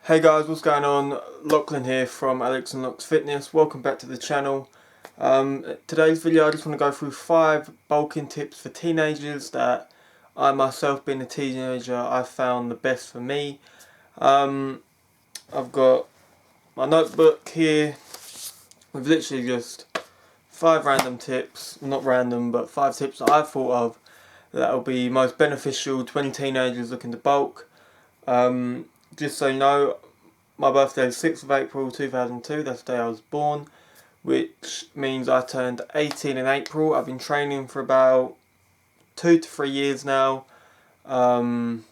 Hey guys, what's going on? Lachlan here from Alex and Lox Fitness. Welcome back to the channel. Today's video I just want to go through 5 bulking tips for teenagers that I myself, being a teenager, I found the best for me. I've got my notebook here with literally just 5 random tips, not random, but 5 tips that I thought of that will be most beneficial to any teenagers looking to bulk. Just so you know, my birthday is 6th of April 2002, that's the day I was born, which means I turned 18 in April. I've been training for about 2 to 3 years now, and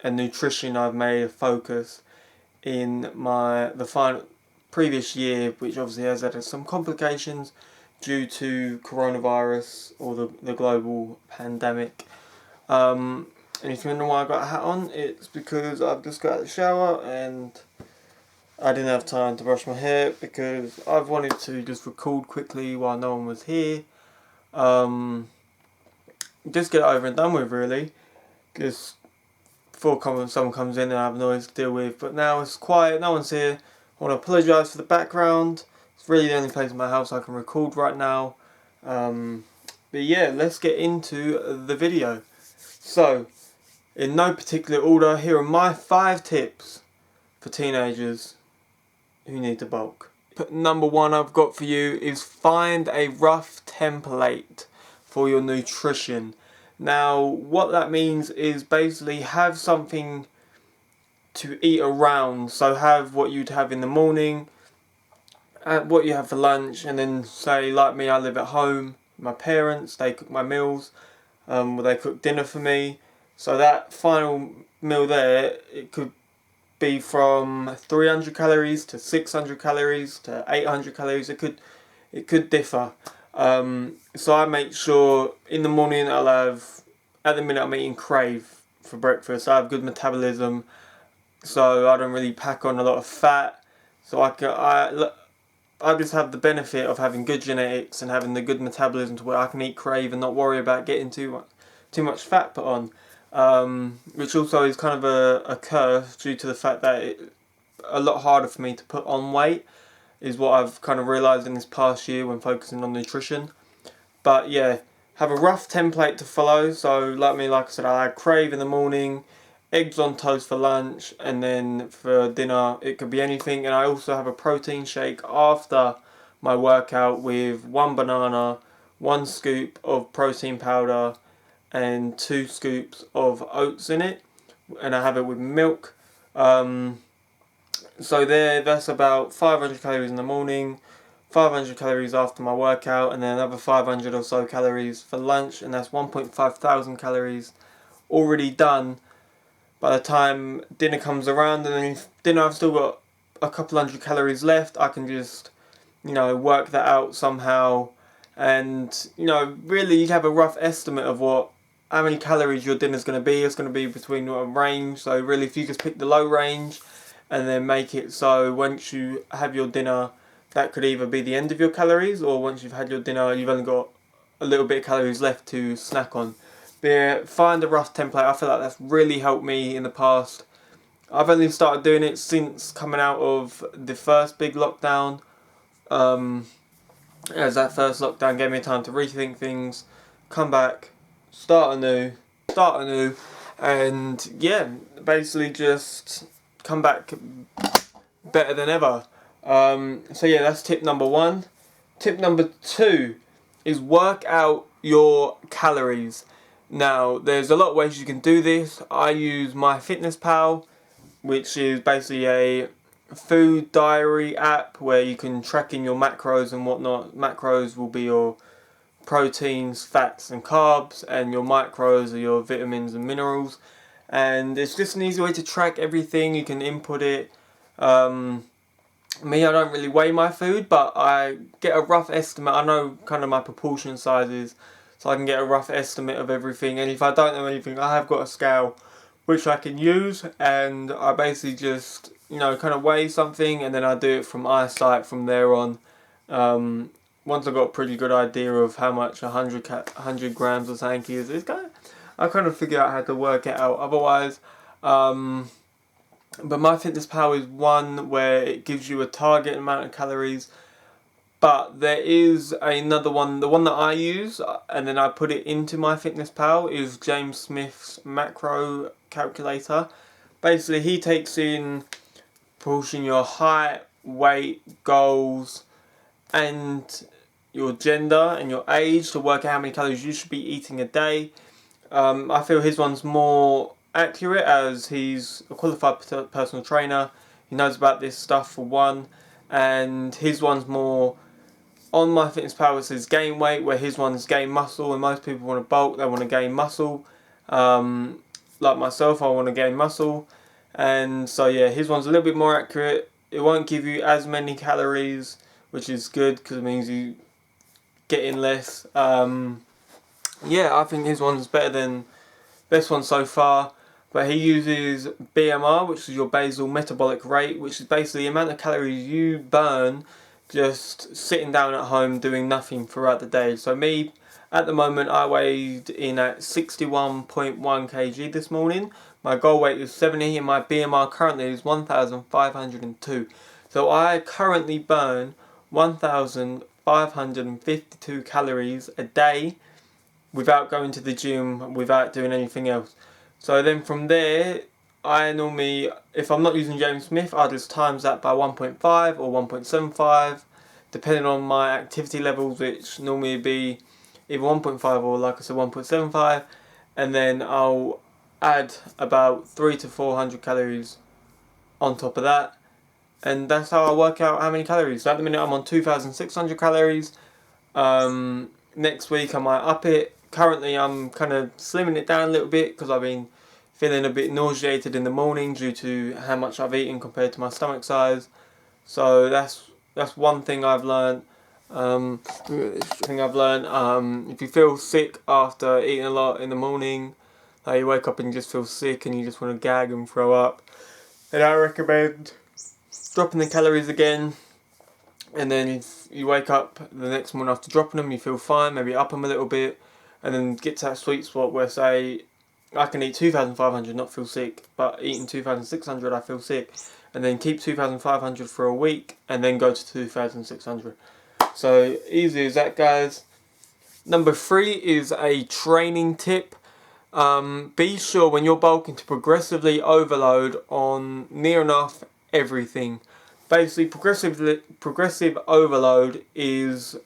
nutrition I've made a focus in the previous year, which obviously has had some complications due to coronavirus or the global pandemic. And if you wonder why I got a hat on, it's because I've just got out of the shower and I didn't have time to brush my hair because I've wanted to just record quickly while no one was here. Just get it over and done with, really. Just before someone comes in and I have noise to deal with. But now it's quiet, no one's here. I want to apologise for the background. It's really the only place in my house I can record right now. But yeah, let's get into the video. So, in no particular order, here are my 5 tips for teenagers who need to bulk. Number 1 I've got for you is find a rough template for your nutrition. Now, what that means is basically have something to eat around. So have what you'd have in the morning, what you have for lunch, and then say, like me, I live at home. My parents, they cook my meals, they cook dinner for me. So that final meal there, it could be from 300 calories to 600 calories to 800 calories. It could differ. So I make sure in the morning I'll have, at the minute I'm eating Crave for breakfast. I have good metabolism, so I don't really pack on a lot of fat. So I just have the benefit of having good genetics and having the good metabolism to where I can eat Crave and not worry about getting too much fat put on. Which also is kind of a curse due to the fact that it's a lot harder for me to put on weight, is what I've kind of realised in this past year when focusing on nutrition. But yeah, have a rough template to follow. So like I said, I had Crave in the morning, eggs on toast for lunch, and then for dinner it could be anything. And I also have a protein shake after my workout with 1 banana, 1 scoop of protein powder, and 2 scoops of oats in it, and I have it with milk. So that's about 500 calories in the morning, 500 calories after my workout, and then another 500 or so calories for lunch, and that's 1.5 thousand calories already done by the time dinner comes around. And then if dinner I've still got a couple hundred calories left, I can just, work that out somehow. And, really you have a rough estimate of how many calories your dinner's going to be. It's going to be between a range. So really, if you just pick the low range and then make it so once you have your dinner, that could either be the end of your calories, or once you've had your dinner, you've only got a little bit of calories left to snack on. But yeah, find a rough template. I feel like that's really helped me in the past. I've only started doing it since coming out of the first big lockdown. As that first lockdown gave me time to rethink things, come back, start anew, and yeah, basically just come back better than ever. So yeah, that's tip number 1. Tip number 2 is work out your calories. Now, there's a lot of ways you can do this. I use MyFitnessPal, which is basically a food diary app where you can track in your macros and whatnot. Macros will be your proteins, fats and carbs, and your micros are your vitamins and minerals. And it's just an easy way to track everything. You can input it. Me, I don't really weigh my food, but I get a rough estimate. I know kind of my proportion sizes, so I can get a rough estimate of everything. And if I don't know anything, I have got a scale which I can use, and I basically just kind of weigh something, and then I do it from eyesight from there on. Once I've got a pretty good idea of how much 100 grams or something is, I kind of figure out how to work it out. Otherwise, But MyFitnessPal is one where it gives you a target amount of calories. But there is another one, the one that I use, and then I put it into MyFitnessPal, is James Smith's macro calculator. Basically, he takes in proportion your height, weight, goals, and your gender and your age to work out how many calories you should be eating a day. I feel his one's more accurate as he's a qualified personal trainer. He knows about this stuff for one, and his one's more on MyFitnessPal. It says gain weight, where his one's gain muscle, and most people want to bulk, they want to gain muscle. Like myself, I want to gain muscle, and so yeah, his one's a little bit more accurate. It won't give you as many calories, which is good because it means you get in less. Yeah, I think his one's better than best one so far. But he uses BMR, which is your basal metabolic rate, which is basically the amount of calories you burn just sitting down at home doing nothing throughout the day. So me, at the moment, I weighed in at 61.1 kg this morning. My goal weight is 70 and my BMR currently is 1,502. So I currently burn 1,552 calories a day without going to the gym, without doing anything else. So then from there, I normally, if I'm not using James Smith, I just times that by 1.5 or 1.75, depending on my activity levels, which normally be either 1.5 or, like I said, 1.75, and then I'll add about 300 to 400 calories on top of that, and that's how I work out how many calories. So at the minute I'm on 2,600 calories. Next week I might up it. Currently I'm kind of slimming it down a little bit because I've been feeling a bit nauseated in the morning due to how much I've eaten compared to my stomach size. So that's one thing I've learned. If you feel sick after eating a lot in the morning, like you wake up and you just feel sick and you just want to gag and throw up, then I recommend dropping the calories again. And then if you wake up the next morning after dropping them, you feel fine, maybe up them a little bit, and then get to that sweet spot where, say, I can eat 2,500, not feel sick, but eating 2,600 I feel sick, and then keep 2,500 for a week, and then go to 2,600. So easy as that, guys. Number 3 is a training tip. Be sure when you're bulking to progressively overload on near enough everything. Basically, progressive overload is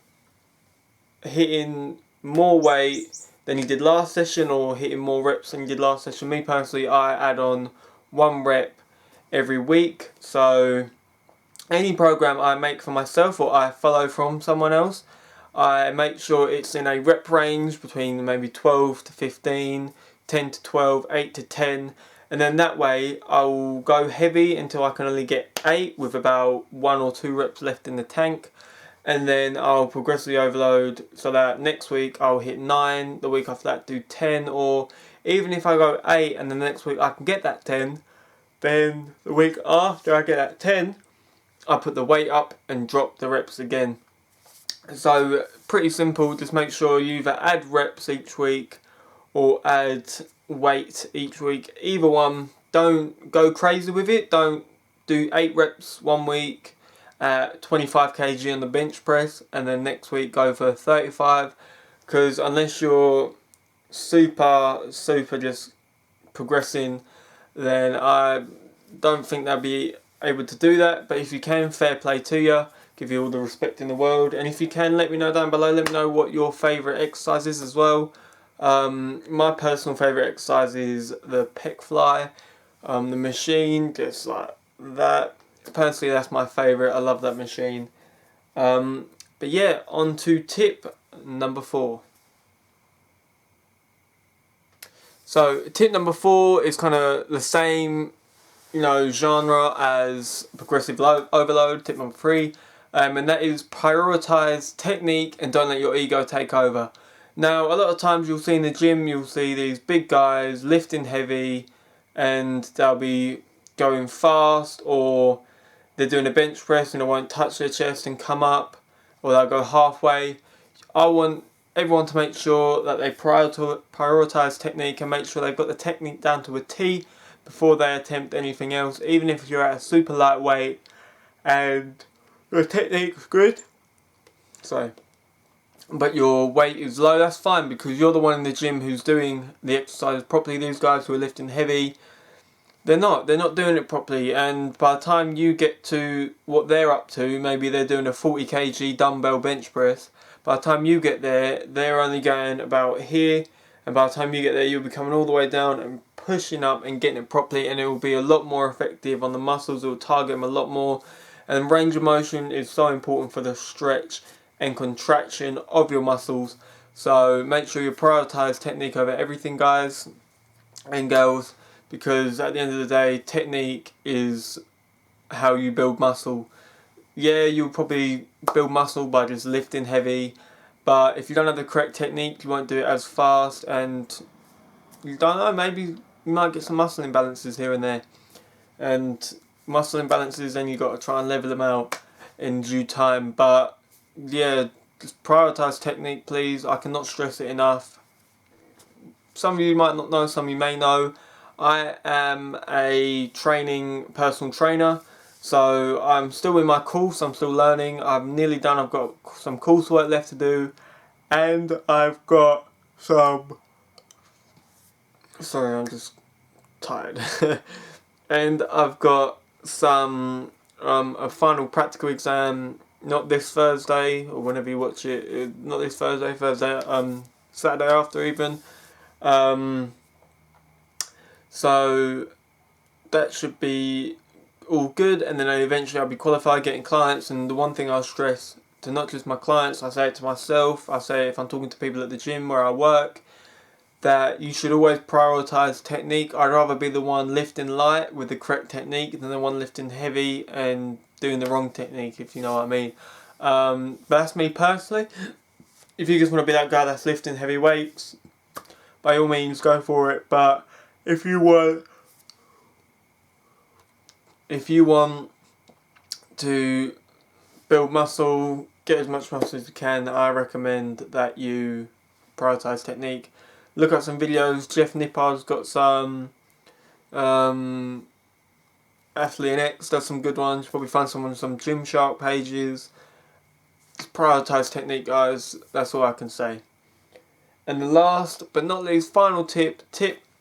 hitting more weight than you did last session or hitting more reps than you did last session. Me personally, I add on 1 rep every week. So any program I make for myself or I follow from someone else, I make sure it's in a rep range between maybe 12 to 15, 10 to 12, 8 to 10. And then that way I'll go heavy until I can only get 8 with about 1 or 2 reps left in the tank. And then I'll progressively overload so that next week I'll hit 9, the week after that do 10, or even if I go 8 and the next week I can get that 10, then the week after I get that 10, I put the weight up and drop the reps again. So pretty simple, just make sure you either add reps each week or add weight each week. Either one, don't go crazy with it. Don't do 8 reps one week at 25 kg on the bench press and then next week go for 35, because unless you're super just progressing, then I don't think they'll be able to do that. But if you can, fair play to you, give you all the respect in the world. And if you can, let me know down below, let me know what your favourite exercise is as well. My personal favourite exercise is the pec fly, the machine, just like that. Personally, that's my favourite. I love that machine. But yeah, on to tip number 4. So tip number 4 is kind of the same, genre as progressive overload. Tip number 3, and that is prioritize technique and don't let your ego take over. Now, a lot of times you'll see in the gym, you'll see these big guys lifting heavy, and they'll be going fast, or they're doing a bench press and they won't touch their chest and come up, or they'll go halfway. I want everyone to make sure that they prioritize technique and make sure they've got the technique down to a T, before they attempt anything else. Even if you're at a super lightweight and your technique's good, but your weight is low, that's fine, because you're the one in the gym who's doing the exercise properly. These guys who are lifting heavy, they're not doing it properly, and by the time you get to what they're up to, maybe they're doing a 40 kg dumbbell bench press. By the time you get there, they're only going about here, and by the time you get there, you'll be coming all the way down and pushing up and getting it properly, and it will be a lot more effective on the muscles. It will target them a lot more, and range of motion is so important for the stretch and contraction of your muscles. So make sure you prioritize technique over everything, guys and girls, because at the end of the day, technique is how you build muscle. Yeah, you'll probably build muscle by just lifting heavy, but if you don't have the correct technique, you won't do it as fast, and you don't know, maybe you might get some muscle imbalances here and there. And muscle imbalances, then you've got to try and level them out in due time. But yeah, just prioritize technique, please. I cannot stress it enough. Some of you might not know, some of you may know, I am a personal trainer. So I'm still in my course, I'm still learning, I'm nearly done, I've got some coursework left to do, and I've got some, sorry, I'm just tired, and I've got some, a final practical exam, not this Thursday, or whenever you watch it, not this Thursday, Saturday after even, so that should be all good, and then eventually I'll be qualified, getting clients. And the one thing I'll stress to not just my clients, I say it to myself, I say it if I'm talking to people at the gym where I work, that you should always prioritize technique. I'd rather be the one lifting light with the correct technique than the one lifting heavy and doing the wrong technique, if you know what I mean. But that's me personally. If you just want to be that guy that's lifting heavy weights, by all means go for it. But if you want to build muscle, get as much muscle as you can, I recommend that you prioritize technique. Look at some videos. Jeff Nippard's got some. Athlete X does some good ones. Probably find some on some Gymshark pages. Just prioritize technique, guys. That's all I can say. And the last but not least, final tip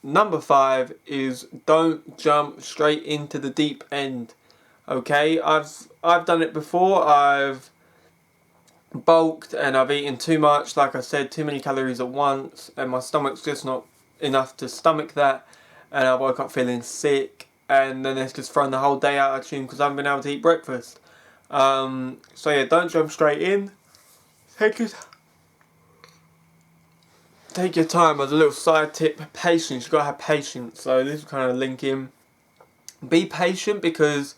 number 5 is don't jump straight into the deep end. Okay, I've done it before. I've bulked and I've eaten too much, like I said, too many calories at once, and my stomach's just not enough to stomach that, and I woke up feeling sick, and then it's just thrown the whole day out of tune because I haven't been able to eat breakfast. So yeah, don't jump straight in. Take your time. As a little side tip, patience. You've got to have patience. So this is kind of linking. Be patient, because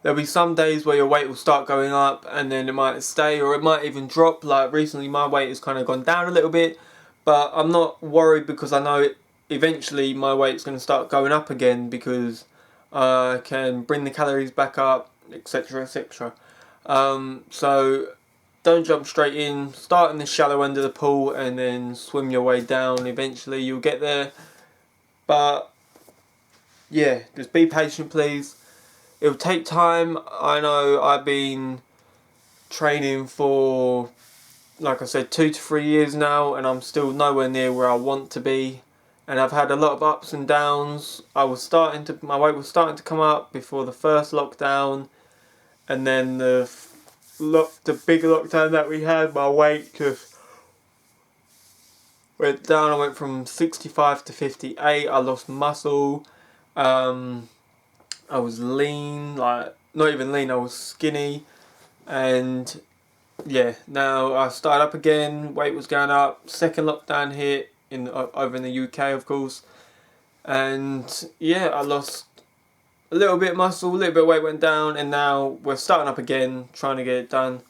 there'll be some days where your weight will start going up and then it might stay, or it might even drop. Like recently my weight has kind of gone down a little bit, but I'm not worried, because I know eventually my weight's going to start going up again, because I can bring the calories back up, etc, etc. So don't jump straight in. Start in the shallow end of the pool and then swim your way down. Eventually you'll get there. But yeah, just be patient, please. It'll take time. I know I've been training for, like I said, 2 to 3 years now, and I'm still nowhere near where I want to be. And I've had a lot of ups and downs. My weight was starting to come up before the first lockdown, and then the big lockdown that we had, my weight just went down. I went from 65 to 58. I lost muscle. I was lean, like not even lean, I was skinny, and yeah, now I started up again, weight was going up, second lockdown hit over in the UK, of course, and yeah, I lost a little bit of muscle, a little bit of weight went down, and now we're starting up again, trying to get it done.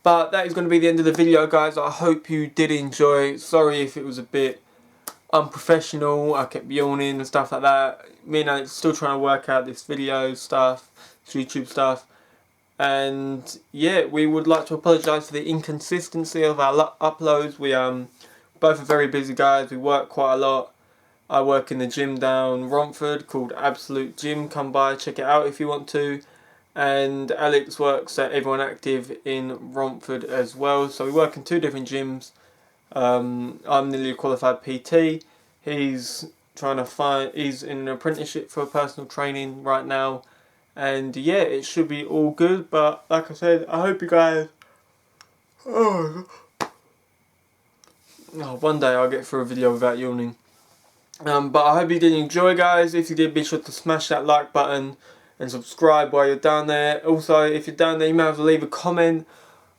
But that is going to be the end of the video, guys. I hope you did enjoy. Sorry if it was a bit unprofessional, I kept yawning and stuff like that. Me and I'm still trying to work out this video stuff, this YouTube stuff, and yeah, we would like to apologise for the inconsistency of our uploads. We both are very busy guys, we work quite a lot. I work in the gym down Romford called Absolute Gym. Come by, check it out if you want to. And Alex works at Everyone Active in Romford as well. So we work in 2 different gyms. I'm nearly a qualified PT. He's he's in an apprenticeship for personal training right now. And yeah, it should be all good. But like I said, I hope you guys... one day I'll get through a video without yawning. But I hope you did enjoy, guys. If you did, be sure to smash that like button and subscribe while you're down there. Also, if you're down there, you may have to leave a comment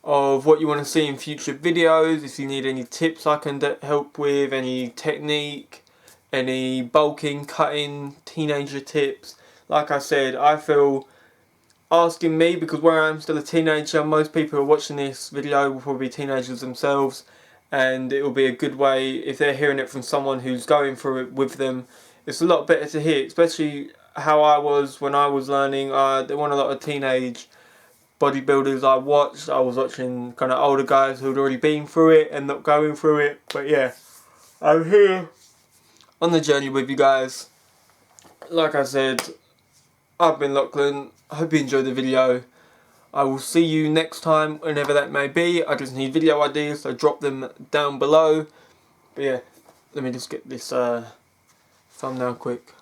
of what you want to see in future videos. If you need any tips I can help with, any technique, any bulking, cutting, teenager tips. Like I said, I feel asking me, because where I am still a teenager, most people who are watching this video will probably be teenagers themselves, and it will be a good way if they're hearing it from someone who's going through it with them. It's a lot better to hear, especially how I was when I was learning. There weren't a lot of teenage bodybuilders I watched. I was watching kind of older guys who'd already been through it and not going through it. But yeah, I'm here on the journey with you guys. Like I said, I've been Lachlan. I hope you enjoyed the video. I will see you next time, whenever that may be. I just need video ideas, so drop them down below. But yeah, let me just get this thumbnail quick.